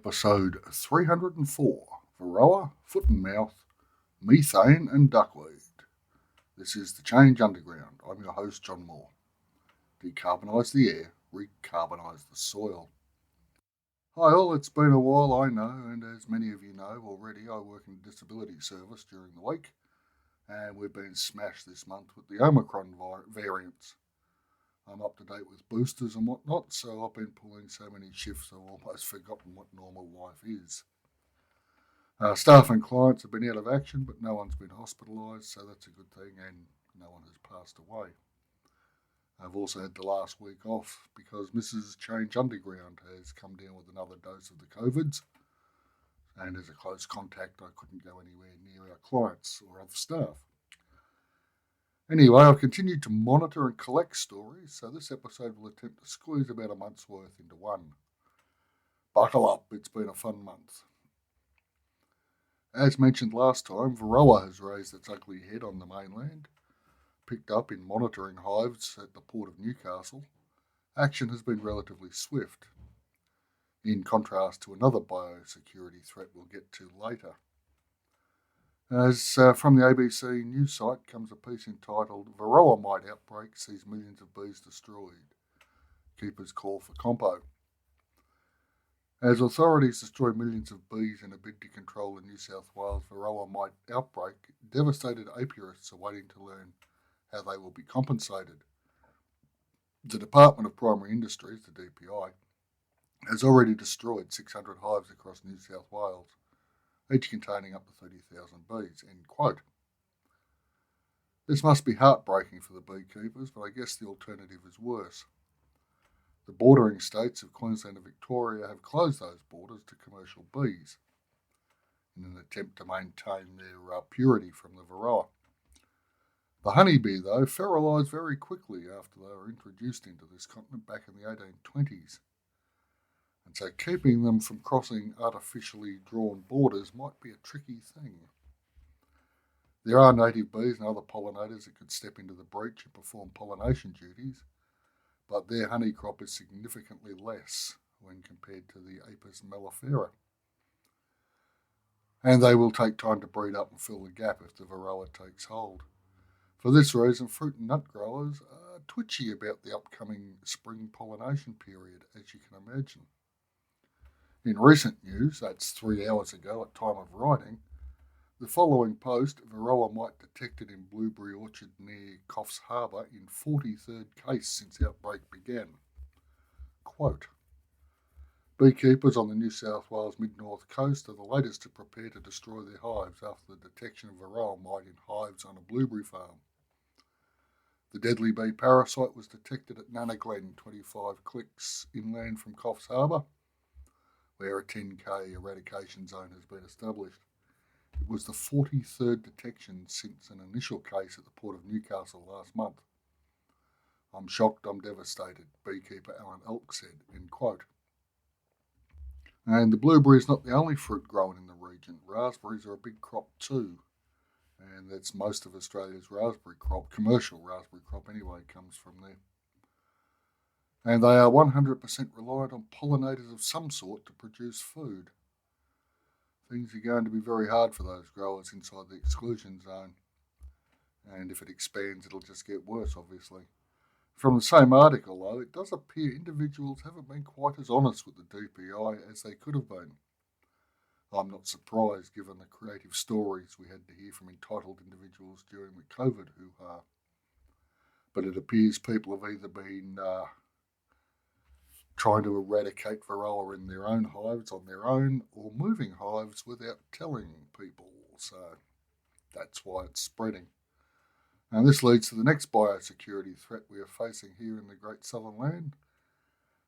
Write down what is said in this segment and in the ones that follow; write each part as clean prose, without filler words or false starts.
episode 304, Varroa, foot and mouth, methane and duckweed. This is the Change Underground. I'm your host, John Moore. Decarbonise the air, recarbonise the soil. Hi all, it's been a while, I know, and as many of you know already, I work in disability service during the week, and we've been smashed this month with the Omicron variants. I'm up to date with boosters and whatnot, so I've been pulling so many shifts I've almost forgotten what normal life is. Staff and clients have been out of action, but no one's been hospitalised, so that's a good thing, and no one has passed away. I've also had the last week off because Mrs. ChangeUnderground has come down with another dose of the COVIDs, and as a close contact, I couldn't go anywhere near our clients or other staff. Anyway, I've continued to monitor and collect stories, so this episode will attempt to squeeze about a month's worth into one. Buckle up, it's been a fun month. As mentioned last time, Varroa has raised its ugly head on the mainland. Picked up in monitoring hives at the port of Newcastle, action has been relatively swift, in contrast to another biosecurity threat we'll get to later. As from the ABC news site comes a piece entitled Varroa Mite Outbreak Sees Millions of Bees Destroyed. Keepers call for compo. As authorities destroy millions of bees in a bid to control the New South Wales Varroa Mite outbreak, devastated apiarists are waiting to learn how they will be compensated. The Department of Primary Industries, the DPI, has already destroyed 600 hives across New South Wales, each containing up to 30,000 bees, end quote. This must be heartbreaking for the beekeepers, but I guess the alternative is worse. The bordering states of Queensland and Victoria have closed those borders to commercial bees in an attempt to maintain their purity from the Varroa. The honeybee, though, fertilised very quickly after they were introduced into this continent back in the 1820s. And so keeping them from crossing artificially drawn borders might be a tricky thing. There are native bees and other pollinators that could step into the breach and perform pollination duties, but their honey crop is significantly less when compared to the Apis mellifera. And they will take time to breed up and fill the gap if the Varroa takes hold. For this reason, fruit and nut growers are twitchy about the upcoming spring pollination period, as you can imagine. In recent news, that's 3 hours ago at time of writing, the following post, Varroa mite detected in blueberry orchard near Coffs Harbour in 43rd case since outbreak began. Quote, beekeepers on the New South Wales mid-north coast are the latest to prepare to destroy their hives after the detection of Varroa mite in hives on a blueberry farm. The deadly bee parasite was detected at Nana Glen, 25 clicks inland from Coffs Harbour, where a 10k eradication zone has been established. It was the 43rd detection since an initial case at the Port of Newcastle last month. I'm shocked, I'm devastated, beekeeper Alan Elk said, end quote. And the blueberry is not the only fruit grown in the region. Raspberries are a big crop too, and that's most of Australia's raspberry crop, commercial raspberry crop anyway, comes from there. And they are 100% reliant on pollinators of some sort to produce food. Things are going to be very hard for those growers inside the exclusion zone. And if it expands, it'll just get worse, obviously. From the same article, though, it does appear individuals haven't been quite as honest with the DPI as they could have been. I'm not surprised, given the creative stories we had to hear from entitled individuals during the COVID hoo-ha. But it appears people have either been trying to eradicate Varroa in their own hives on their own, or moving hives without telling people. So that's why it's spreading. And this leads to the next biosecurity threat we are facing here in the Great Southern Land.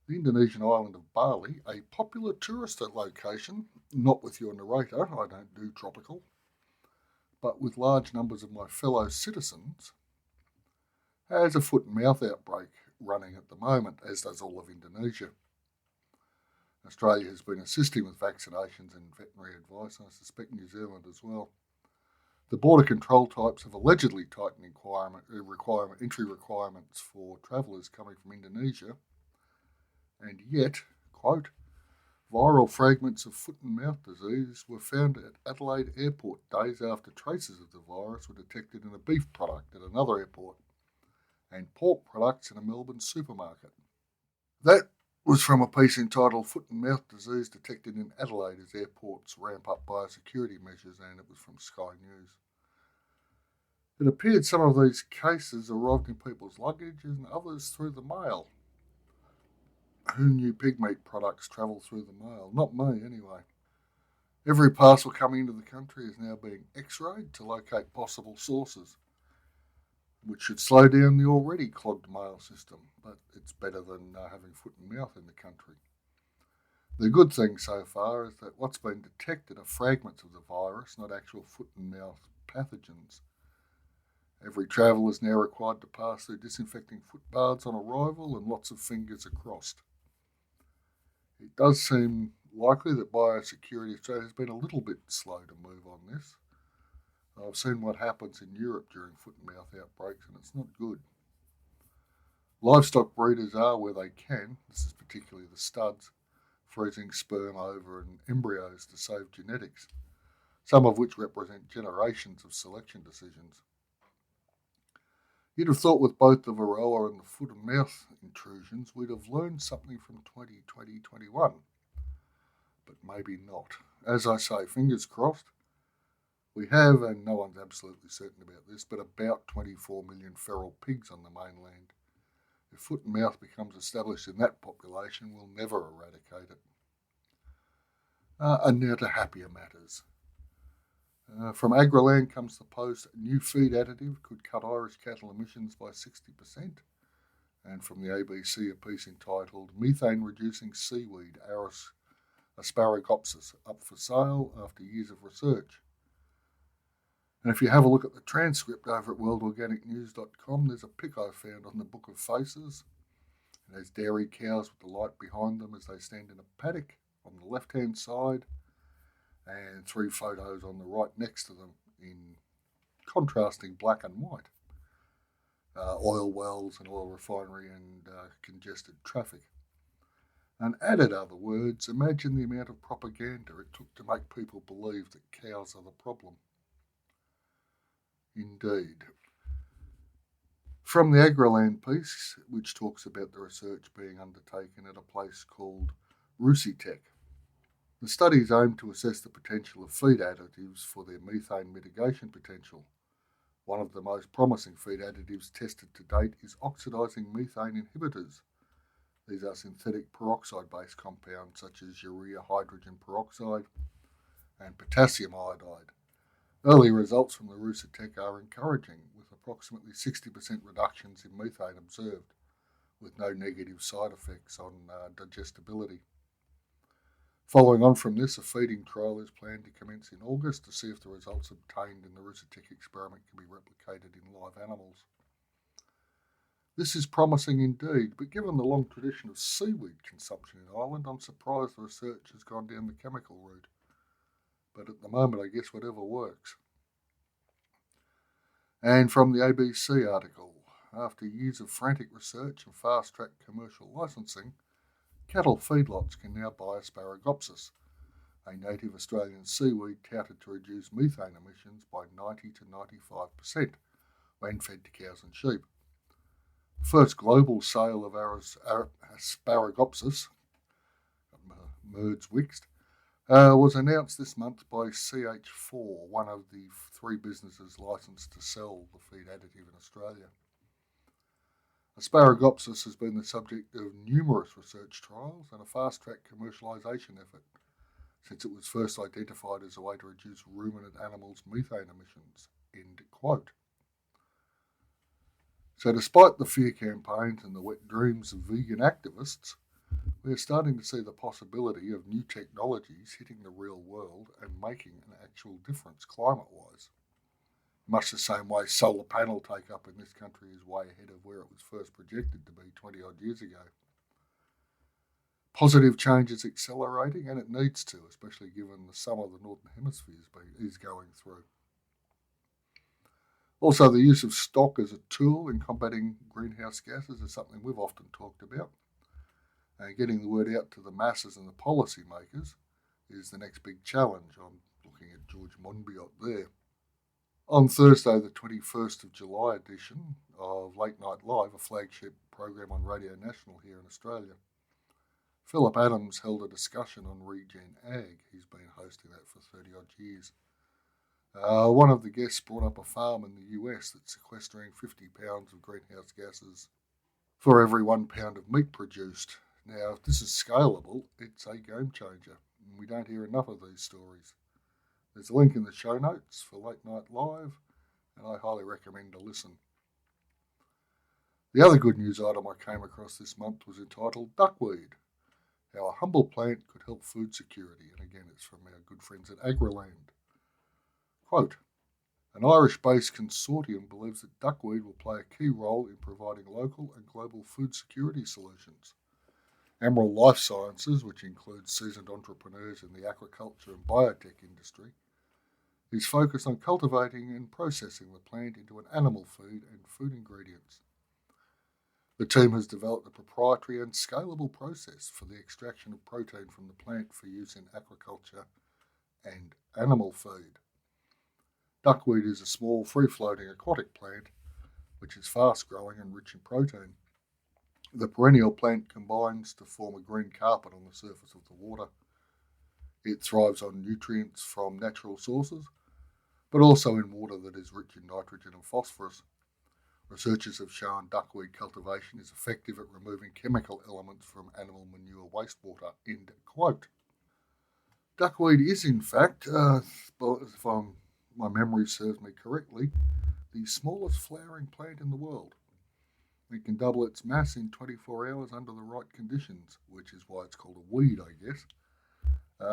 The Indonesian island of Bali, a popular tourist location, not with your narrator, I don't do tropical, but with large numbers of my fellow citizens, has a foot and mouth outbreak running at the moment, as does all of Indonesia. Australia has been assisting with vaccinations and veterinary advice, and I suspect New Zealand as well. The border control types have allegedly tightened entry requirements for travellers coming from Indonesia, and yet, quote, Viral fragments of foot and mouth disease were found at Adelaide Airport days after traces of the virus were detected in a beef product at another airport and pork products in a Melbourne supermarket. That was from a piece entitled Foot and Mouth Disease Detected in Adelaide as Airports Ramp Up Biosecurity Measures, and it was from Sky News. It appeared some of these cases arrived in people's luggage and others through the mail. Who knew pig meat products travel through the mail? Not me, anyway. Every parcel coming into the country is now being x-rayed to locate possible sources, which should slow down the already clogged mail system, but it's better than having foot and mouth in the country. The good thing so far is that what's been detected are fragments of the virus, not actual foot and mouth pathogens. Every traveller is now required to pass through disinfecting foot baths on arrival and lots of fingers are crossed. It does seem likely that Biosecurity Australia has been a little bit slow to move on this. I've seen what happens in Europe during foot and mouth outbreaks and it's not good. Livestock breeders are, where they can, this is particularly the studs, freezing sperm over and embryos to save genetics, some of which represent generations of selection decisions. You'd have thought with both the Varroa and the foot and mouth intrusions, we'd have learned something from 2020-21, but maybe not. As I say, fingers crossed. We have, and no one's absolutely certain about this, but about 24 million feral pigs on the mainland. If foot and mouth becomes established in that population, we'll never eradicate it. And now to happier matters. From Agriland comes the post, new feed additive could cut Irish cattle emissions by 60%. And from the ABC, a piece entitled Methane Reducing Seaweed, Asparagopsis, up for sale after years of research. And if you have a look at the transcript over at worldorganicnews.com, there's a pic I found on the Book of Faces. It has dairy cows with the light behind them as they stand in a paddock on the left-hand side, and 3 photos on the right next to them in contrasting black and white. Oil wells, an oil refinery and congested traffic. And added other words, imagine the amount of propaganda it took to make people believe that cows are the problem. Indeed. From the Agriland piece, which talks about the research being undertaken at a place called Rusitech. The studies aim to assess the potential of feed additives for their methane mitigation potential. One of the most promising feed additives tested to date is oxidizing methane inhibitors. These are synthetic peroxide-based compounds such as urea hydrogen peroxide and potassium iodide. Early results from the Rusitech are encouraging, with approximately 60% reductions in methane observed, with no negative side effects on digestibility. Following on from this, a feeding trial is planned to commence in August to see if the results obtained in the Rusitech experiment can be replicated in live animals. This is promising indeed, but given the long tradition of seaweed consumption in Ireland, I'm surprised the research has gone down the chemical route. But at the moment, I guess whatever works. And from the ABC article, after years of frantic research and fast-track commercial licensing, cattle feedlots can now buy Asparagopsis, a native Australian seaweed touted to reduce methane emissions by 90 to 95% when fed to cows and sheep. The first global sale of Asparagopsis, was announced this month by CH4, one of the 3 businesses licensed to sell the feed additive in Australia. Asparagopsis has been the subject of numerous research trials and a fast-track commercialisation effort since it was first identified as a way to reduce ruminant animals' methane emissions. End quote. So despite the fear campaigns and the wet dreams of vegan activists, we are starting to see the possibility of new technologies hitting the real world and making an actual difference climate-wise. Much the same way solar panel take-up in this country is way ahead of where it was first projected to be 20-odd years ago. Positive change is accelerating, and it needs to, especially given the summer the Northern Hemisphere is going through. Also, the use of stock as a tool in combating greenhouse gases is something we've often talked about. And getting the word out to the masses and the policy makers is the next big challenge. I'm looking at George Monbiot there. On Thursday, the 21st of July edition of Late Night Live, a flagship program on Radio National here in Australia, Philip Adams held a discussion on Regen Ag. He's been hosting that for 30 odd years. One of the guests brought up a farm in the US that's sequestering 50 pounds of greenhouse gases for every 1 pound of meat produced. Now, if this is scalable, it's a game changer. We don't hear enough of these stories. There's a link in the show notes for Late Night Live, and I highly recommend a listen. The other good news item I came across this month was entitled Duckweed, how a humble plant could help food security. And again, it's from our good friends at Agriland. Quote, an Irish-based consortium believes that duckweed will play a key role in providing local and global food security solutions. Emerald Life Sciences, which includes seasoned entrepreneurs in the aquaculture and biotech industry, is focused on cultivating and processing the plant into an animal food and food ingredients. The team has developed a proprietary and scalable process for the extraction of protein from the plant for use in aquaculture and animal food. Duckweed is a small, free-floating aquatic plant which is fast-growing and rich in protein. The perennial plant combines to form a green carpet on the surface of the water. It thrives on nutrients from natural sources, but also in water that is rich in nitrogen and phosphorus. Researchers have shown duckweed cultivation is effective at removing chemical elements from animal manure wastewater. End quote. Duckweed is, in fact, if my memory serves me correctly, the smallest flowering plant in the world. It can double its mass in 24 hours under the right conditions, which is why it's called a weed, I guess.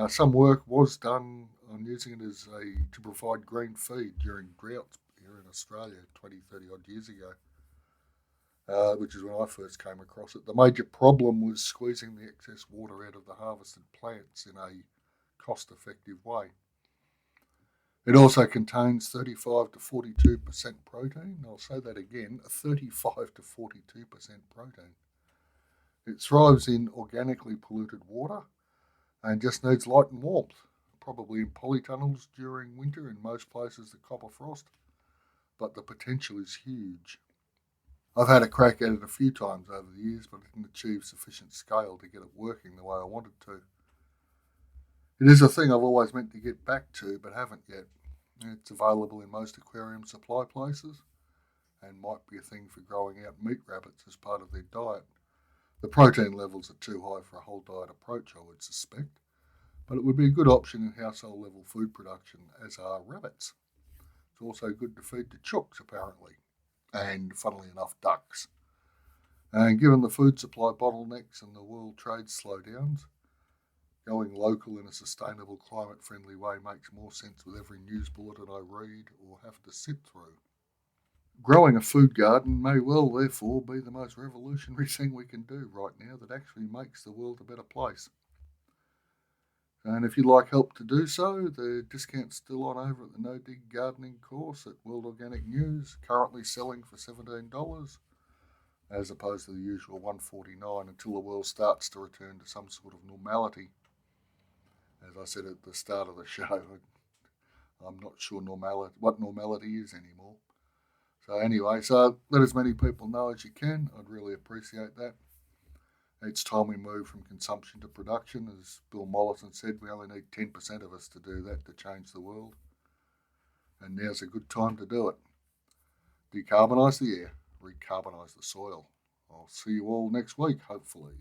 Some work was done on using it to provide green feed during droughts here in Australia 20, 30 odd years ago, which is when I first came across it. The major problem was squeezing the excess water out of the harvested plants in a cost-effective way. It also contains 35 to 42% protein. I'll say that again, 35 to 42% protein. It thrives in organically polluted water and just needs light and warmth, probably in polytunnels during winter in most places that copper frost, but the potential is huge. I've had a crack at it a few times over the years, but I didn't achieve sufficient scale to get it working the way I wanted to. It is a thing I've always meant to get back to, but haven't yet. It's available in most aquarium supply places and might be a thing for growing out meat rabbits as part of their diet. The protein levels are too high for a whole diet approach, I would suspect, but it would be a good option in household level food production, as are rabbits. It's also good to feed to chooks, apparently, and funnily enough, ducks. And given the food supply bottlenecks and the world trade slowdowns, going local in a sustainable, climate-friendly way makes more sense with every news bulletin I read or have to sit through. Growing a food garden may well, therefore, be the most revolutionary thing we can do right now that actually makes the world a better place. And if you'd like help to do so, the discount's still on over at the No Dig Gardening course at World Organic News, currently selling for $17, as opposed to the usual $149 until the world starts to return to some sort of normality. As I said at the start of the show, I'm not sure what normality is anymore. So anyway, let as many people know as you can. I'd really appreciate that. It's time we move from consumption to production. As Bill Mollison said, we only need 10% of us to do that to change the world. And now's a good time to do it. Decarbonise the air, recarbonise the soil. I'll see you all next week, hopefully.